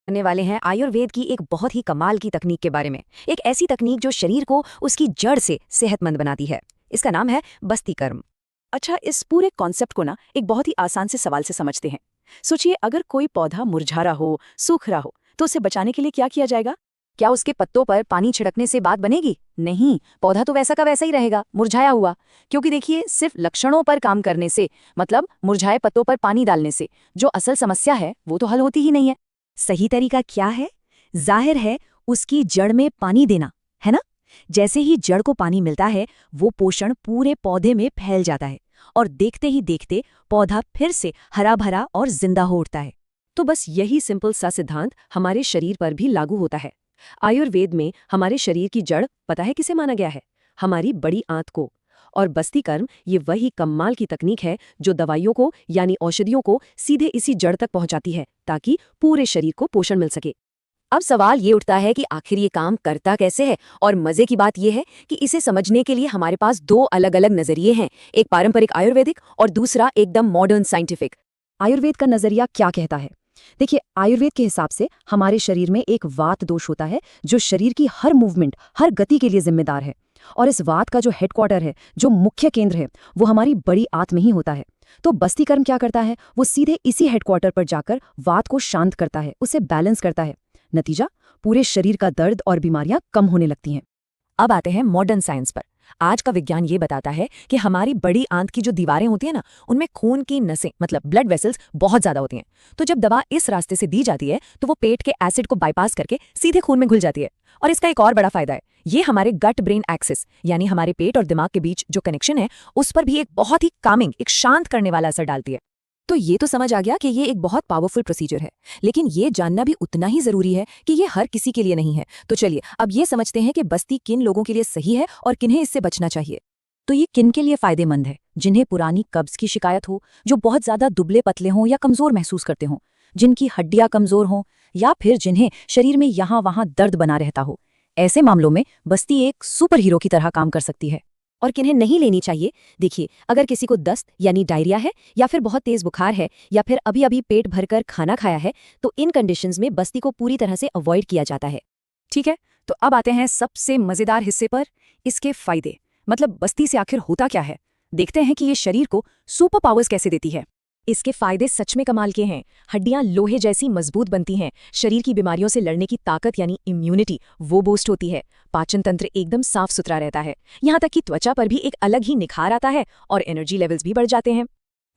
करने वाले हैं आयुर्वेद की एक बहुत ही कमाल की तकनीक के बारे में। एक ऐसी तकनीक जो शरीर को उसकी जड़ से सेहतमंद बनाती है। इसका नाम है बस्ती कर्म। अच्छा, इस पूरे कॉन्सेप्ट को ना एक बहुत ही आसान से सवाल से समझते हैं। सोचिए, अगर कोई पौधा मुरझा रहा हो, सूख रहा हो, तो उसे बचाने के लिए क्या किया जाएगा? क्या उसके पत्तों पर पानी छिड़कने से बात बनेगी? नहीं, पौधा तो वैसा का वैसा ही रहेगा, मुरझाया हुआ। क्योंकि देखिए, सिर्फ लक्षणों पर काम करने से, मतलब मुरझाए पत्तों पर पानी डालने से, जो असल समस्या है वो तो हल होती ही नहीं है। सही तरीका क्या है? जाहिर है, उसकी जड़ में पानी देना, है ना? जैसे ही जड़ को पानी मिलता है, वो पोषण पूरे पौधे में फैल जाता है और देखते ही देखते पौधा फिर से हरा भरा और जिंदा हो उठता है। तो बस यही सिंपल सा सिद्धांत हमारे शरीर पर भी लागू होता है। आयुर्वेद में हमारे शरीर की जड़ पता है किसे माना गया है? हमारी बड़ी आंत को। और बस्ती कर्म ये वही कमाल की तकनीक है जो दवाइयों को यानी औषधियों को सीधे इसी जड़ तक पहुंचाती है ताकि पूरे शरीर को पोषण मिल सके। अब सवाल ये उठता है कि आखिर ये काम करता कैसे है, और मजे की बात ये है कि इसे समझने के लिए हमारे पास दो अलग अलग नजरिए हैं, एक पारंपरिक आयुर्वेदिक और दूसरा एकदम मॉडर्न साइंटिफिक। आयुर्वेद का नजरिया क्या कहता है? देखिए, आयुर्वेद के हिसाब से हमारे शरीर में एक वात दोष होता है जो शरीर की हर मूवमेंट, हर गति के लिए जिम्मेदार है। और इस वात का जो हेडक्वार्टर है, जो मुख्य केंद्र है, वो हमारी बड़ी आंत में ही होता है। तो बस्ती कर्म क्या करता है? वो सीधे इसी हेडक्वार्टर पर जाकर वात को शांत करता है, उसे बैलेंस करता है। नतीजा, पूरे शरीर का दर्द और बीमारियां कम होने लगती हैं। अब आते हैं मॉडर्न साइंस पर। आज का विज्ञान ये बताता है कि हमारी बड़ी आंत की जो दीवारें होती हैं ना, उनमें खून की नसें मतलब ब्लड वेसल्स बहुत ज्यादा होती हैं। तो जब दवा इस रास्ते से दी जाती है तो वो पेट के एसिड को बाईपास करके सीधे खून में घुल जाती है। और इसका एक और बड़ा फायदा है, ये हमारे गट ब्रेन एक्सिस यानी हमारे पेट और दिमाग के बीच जो कनेक्शन है, उस पर भी एक बहुत ही कामिंग, एक शांत करने वाला असर डालती है। तो ये तो समझ आ गया कि ये एक बहुत पावरफुल प्रोसीजर है, लेकिन ये जानना भी उतना ही जरूरी है कि ये हर किसी के लिए नहीं है। तो चलिए अब ये समझते हैं कि बस्ती किन लोगों के लिए सही है और किन्हें इससे बचना चाहिए। तो ये किन के लिए फायदेमंद है? जिन्हें पुरानी कब्ज की शिकायत हो, जो बहुत ज्यादा दुबले पतले हों या कमजोर महसूस करते हों, जिनकी हड्डियां कमजोर हों, या फिर जिन्हें शरीर में यहाँ वहां दर्द बना रहता हो। ऐसे मामलों में बस्ती एक सुपर हीरो की तरह काम कर सकती है। और किन्हें नहीं लेनी चाहिए? देखिए, अगर किसी को दस्त यानी डायरिया है, या फिर बहुत तेज बुखार है, या फिर अभी अभी पेट भरकर खाना खाया है, तो इन कंडीशंस में बस्ती को पूरी तरह से अवॉइड किया जाता है। ठीक है, तो अब आते हैं सबसे मजेदार हिस्से पर, इसके फायदे। मतलब बस्ती से आखिर होता क्या है? देखते हैं कि ये शरीर को सुपर पावर्स कैसे देती है। इसके फायदे सच में कमाल के हैं। हड्डियां लोहे जैसी मजबूत बनती हैं, शरीर की बीमारियों से लड़ने की ताकत यानी इम्यूनिटी वो बूस्ट होती है, पाचन तंत्र एकदम साफ सुथरा रहता है, यहाँ तक कि त्वचा पर भी एक अलग ही निखार आता है और एनर्जी लेवल्स भी बढ़ जाते हैं।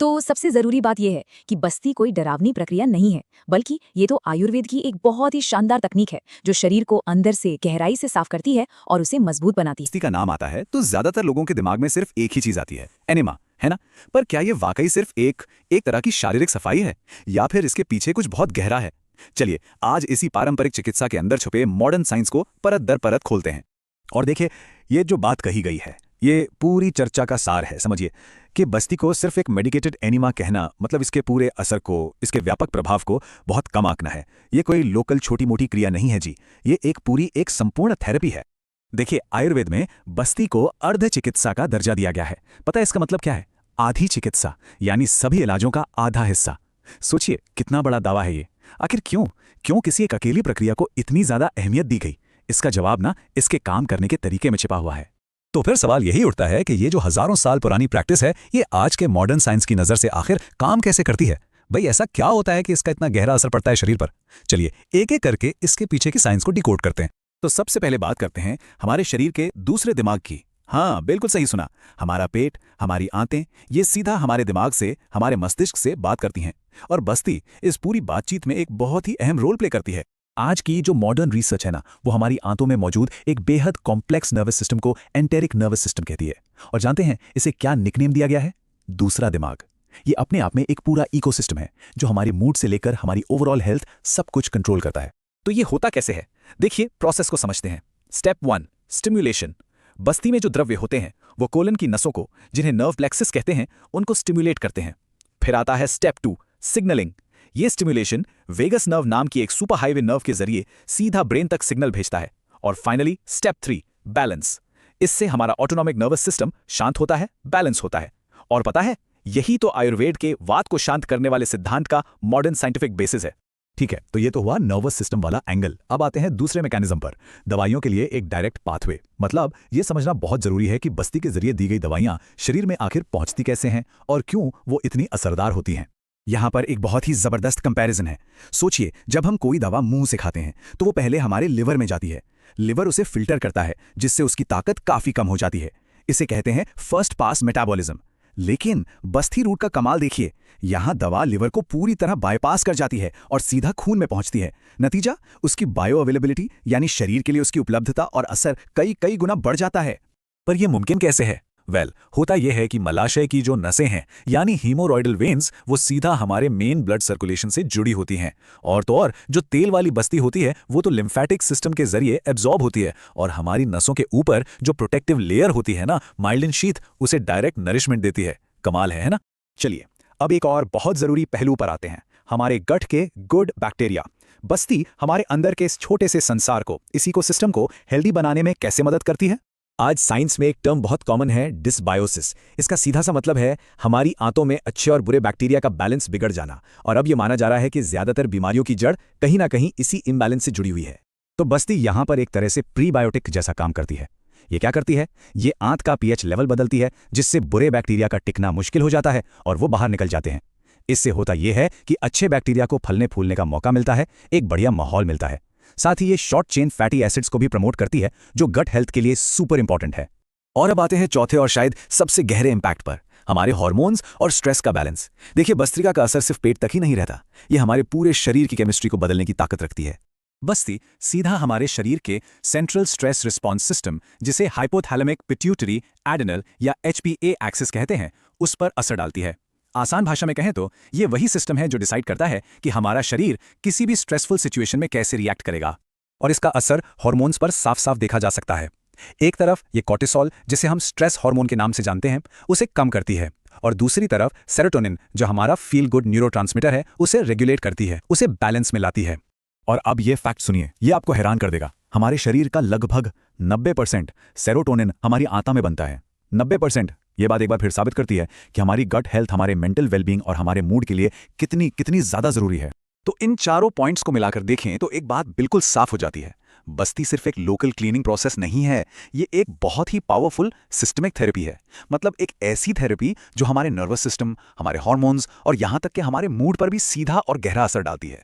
तो सबसे जरूरी बात यह है कि बस्ती कोई डरावनी प्रक्रिया नहीं है, बल्कि ये तो आयुर्वेद की एक बहुत ही शानदार तकनीक है जो शरीर को अंदर से गहराई से साफ करती है और उसे मजबूत बनाती है। बस्ती का नाम आता है तो ज्यादातर लोगों के दिमाग में सिर्फ एक ही चीज आती है, एनिमा, है ना? पर क्या ये वाकई सिर्फ एक एक तरह की शारीरिक सफाई है, या फिर इसके पीछे कुछ बहुत गहरा है? चलिए आज इसी पारंपरिक चिकित्सा के अंदर छुपे मॉडर्न साइंस को परत दर परत खोलते हैं। और देखिए, ये जो बात कही गई है, ये पूरी चर्चा का सार है। समझिए कि बस्ती को सिर्फ एक मेडिकेटेड एनिमा कहना मतलब इसके पूरे असर को, इसके व्यापक प्रभाव को बहुत कम आंकना है। ये कोई लोकल छोटी मोटी क्रिया नहीं है जी, ये एक संपूर्ण थेरेपी है। देखिए, आयुर्वेद में बस्ती को अर्ध चिकित्सा का दर्जा दिया गया है। पता है इसका मतलब क्या है? आधी चिकित्सा, यानी सभी इलाजों का आधा हिस्सा। सोचिए कितना बड़ा दावा है ये। आखिर क्यों क्यों किसी एक अकेली प्रक्रिया को इतनी ज्यादा अहमियत दी गई? इसका जवाब ना इसके काम करने के तरीके में छिपा हुआ है। तो फिर सवाल यही उठता है कि ये जो हजारों साल पुरानी प्रैक्टिस है, ये आज के मॉडर्न साइंस की नजर से आखिर काम कैसे करती है? भाई ऐसा क्या होता है कि इसका इतना गहरा असर पड़ता है शरीर पर? चलिए एक एक करके इसके पीछे की साइंस को डिकोड करते हैं। तो सबसे पहले बात करते हैं हमारे शरीर के दूसरे दिमाग की। हाँ, बिल्कुल सही सुना। हमारा पेट, हमारी आंतें, ये सीधा हमारे दिमाग से, हमारे मस्तिष्क से बात करती हैं। और बस्ती इस पूरी बातचीत में एक बहुत ही अहम रोल प्ले करती है। आज की जो मॉडर्न रिसर्च है ना, वो हमारी आंतों में मौजूद एक बेहद कॉम्प्लेक्स नर्वस सिस्टम को एंटेरिक नर्वस सिस्टम कहती है। और जानते हैं इसे क्या निकनेम दिया गया है? दूसरा दिमाग। ये अपने आप में एक पूरा इकोसिस्टम है जो हमारी मूड से लेकर हमारी ओवरऑल हेल्थ सब कुछ कंट्रोल करता है। तो ये होता कैसे है? देखिए प्रोसेस को समझते हैं। Step 1, stimulation. बस्ती में जो द्रव्य होते हैं वो कोलन की नसों को, जिन्हें नर्व प्लेक्सिस कहते हैं, उनको स्टिम्युलेट करते हैं। फिर आता है स्टेप 2, सिग्नलिंग। ये स्टिम्युलेशन वेगस नर्व नाम की एक सुपर हाईवे नर्व के जरिए सीधा ब्रेन तक सिग्नल भेजता है। और फाइनली स्टेप 3, बैलेंस। इससे हमारा ऑटोनॉमिक नर्वस सिस्टम शांत होता है, बैलेंस होता है। और पता है, यही तो आयुर्वेद के वात को शांत करने वाले सिद्धांत का मॉडर्न साइंटिफिक बेसिस है। ठीक है, तो ये तो हुआ नर्वस सिस्टम वाला एंगल। अब आते हैं दूसरे मैकेनिज्म पर, दवाइयों के लिए एक डायरेक्ट पाथवे। मतलब ये समझना बहुत जरूरी है कि बस्ती के जरिए दी गई दवाइयां शरीर में आखिर पहुंचती कैसे हैं और क्यों वो इतनी असरदार होती हैं। यहाँ पर एक बहुत ही जबरदस्त कंपैरिजन है। सोचिए, जब हम कोई दवा मुंह से खाते हैं तो वो पहले हमारे लिवर में जाती है। लिवर उसे फिल्टर करता है, जिससे उसकी ताकत काफी कम हो जाती है। इसे कहते हैं फर्स्ट पास मेटाबॉलिज्म। लेकिन बस्ती रूट का कमाल देखिए, यहां दवा लिवर को पूरी तरह बाईपास कर जाती है और सीधा खून में पहुंचती है। नतीजा, उसकी बायो अवेलेबिलिटी यानी शरीर के लिए उसकी उपलब्धता और असर कई कई गुना बढ़ जाता है। पर यह मुमकिन कैसे है? होता यह है कि मलाशय की जो नसें हैं यानी हीमोरॉइडल वेन्स, वो सीधा हमारे मेन ब्लड सर्कुलेशन से जुड़ी होती हैं। और तो और जो तेल वाली बस्ती होती है वो तो लिम्फेटिक सिस्टम के जरिए एब्जॉर्ब होती है, और हमारी नसों के ऊपर जो प्रोटेक्टिव लेयर होती है ना, माइलिन शीथ, उसे डायरेक्ट नरिशमेंट देती है। कमाल है ना? चलिए अब एक और बहुत जरूरी पहलू पर आते हैं, हमारे गट के गुड बैक्टीरिया। बस्ती हमारे अंदर के इस छोटे से संसार को, इस इकोसिस्टम को हेल्दी बनाने में कैसे मदद करती है? आज साइंस में एक टर्म बहुत कॉमन है, डिसबायोसिस। इसका सीधा सा मतलब है हमारी आंतों में अच्छे और बुरे बैक्टीरिया का बैलेंस बिगड़ जाना। और अब यह माना जा रहा है कि ज्यादातर बीमारियों की जड़ कहीं ना कहीं इसी इम्बैलेंस से जुड़ी हुई है। तो बस्ती यहां पर एक तरह से प्रीबायोटिक जैसा काम करती है। ये क्या करती है? ये आंत का पीएच लेवल बदलती है, जिससे बुरे बैक्टीरिया का टिकना मुश्किल हो जाता है और वो बाहर निकल जाते हैं। इससे होता यह है कि अच्छे बैक्टीरिया को फलने फूलने का मौका मिलता है, एक बढ़िया माहौल मिलता है। साथ ही ये शॉर्ट चेन फैटी एसिड्स को भी प्रमोट करती है, जो गट हेल्थ के लिए सुपर इंपॉर्टेंट है। और अब आते हैं चौथे और शायद सबसे गहरे इंपैक्ट पर, हमारे हार्मोन्स और स्ट्रेस का बैलेंस। देखिए, भस्त्रिका का असर सिर्फ पेट तक ही नहीं रहता, ये हमारे पूरे शरीर की केमिस्ट्री को बदलने की ताकत रखती है। बस्ती सीधा हमारे शरीर के सेंट्रल स्ट्रेस रिस्पॉन्स सिस्टम, जिसे हाइपोथैलेमिक पिट्यूटरी एडेनल या HPA एक्सिस कहते हैं, उस पर असर डालती है। आसान भाषा में कहें तो ये वही सिस्टम है जो डिसाइड करता है कि हमारा शरीर किसी भी स्ट्रेसफुल सिचुएशन में कैसे रिएक्ट करेगा। और इसका असर हार्मोन्स पर साफ साफ देखा जा सकता है। एक तरफ ये कॉर्टिसोल, जिसे हम स्ट्रेस हार्मोन के नाम से जानते हैं, उसे कम करती है, और दूसरी तरफ सेरोटोनिन, जो हमारा फील गुड न्यूरोट्रांसमीटर है, उसे रेगुलेट करती है, उसे बैलेंस में लाती है। और अब ये फैक्ट सुनिए, ये आपको हैरान कर देगा। हमारे शरीर का लगभग 90% सेरोटोनिन हमारी आंतों में बनता है। 90%। ये बात एक बार फिर साबित करती है कि हमारी गट हेल्थ हमारे मेंटल वेलबींग और हमारे मूड के लिए कितनी कितनी ज्यादा जरूरी है। तो इन चारों पॉइंट्स को मिलाकर देखें तो एक बात बिल्कुल साफ हो जाती है, बस्ती सिर्फ एक लोकल क्लीनिंग प्रोसेस नहीं है, ये एक बहुत ही पावरफुल सिस्टमिक थेरेपी है। मतलब एक ऐसी थेरेपी जो हमारे नर्वस सिस्टम, हमारे हार्मोन्स और यहां तक कि हमारे मूड पर भी सीधा और गहरा असर डालती है।